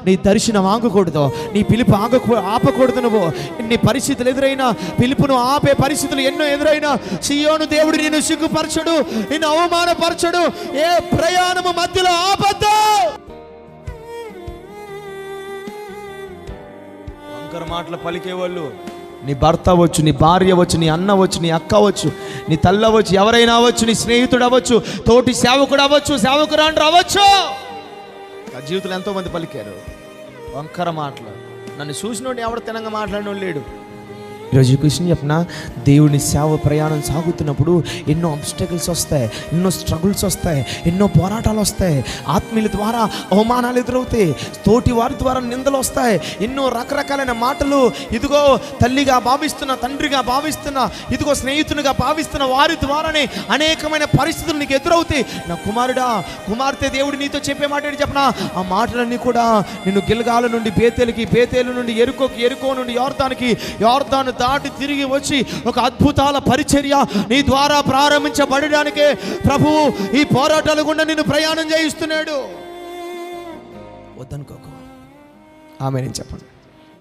నీ దర్శనం ఆగకూడదు, నీ పిలుపు ఆపకూడదు. నువ్వు ఎన్ని పరిస్థితులు ఎదురైనా, పిలుపును ఆపే పరిస్థితులు ఎన్నో ఎదురైనా, సియోను దేవుడు నిన్ను సిగ్గుపరచడు, నిన్ను అవమానపరచడు. ఏ ప్రయాణము మధ్యలో ఆపద్దు. వంకర మాటలు పలికేవాళ్ళు, నీ భర్త అవ్వచ్చు, నీ భార్య అవ్వచ్చు, నీ అన్న అవ్వచ్చు, నీ అక్క అవ్వచ్చు, నీ తల్లి అవ్వచ్చు, ఎవరైనా అవ్వచ్చు, నీ స్నేహితుడు అవ్వచ్చు, తోటి సేవకుడు అవ్వచ్చు, సేవకురాండ్రు అవ్వచ్చు. నా జీవితంలో ఎంతోమంది పలికారు వంకర మాటలు. నన్ను చూసినోడు ఎవరు తినంగా మాట్లాడినోడు లేడు. ఈరోజు క్వశ్చన్ చెప్పిన, దేవుని సేవ ప్రయాణం సాగుతున్నప్పుడు ఎన్నో అబ్స్టకల్స్ వస్తాయి, ఎన్నో స్ట్రగుల్స్ వస్తాయి, ఎన్నో పోరాటాలు వస్తాయి. ఆత్మీయుల ద్వారా అవమానాలు ఎదురవుతాయి, తోటి వారి ద్వారా నిందలు వస్తాయి, ఎన్నో రకరకాలైన మాటలు. ఇదిగో తల్లిగా భావిస్తున్న, తండ్రిగా భావిస్తున్న, ఇదిగో స్నేహితునిగా భావిస్తున్న వారి ద్వారానే అనేకమైన పరిస్థితులు నీకు ఎదురవుతాయి. నా కుమారుడా, కుమార్తె, దేవుడు నీతో చెప్పే మాట ఏంటి చెప్పనా? ఆ మాటలన్నీ కూడా నిన్ను గిల్గాల నుండి బేతేలుకి, బేతేలు నుండి ఎరుకోకి, ఎరుకో నుండి యోర్దానికి, యోర్దాను దాటి తిరిగి వచ్చి ఒక అద్భుతాల పరిచర్య నీ ద్వారా ప్రారంభించబడడానికే ప్రభువు ఈ పోరాటాల గుండా నిన్ను ప్రయాణం చేయిస్తున్నాడు. వద్దనుకోకు. ఆమేన్ చెప్పండి.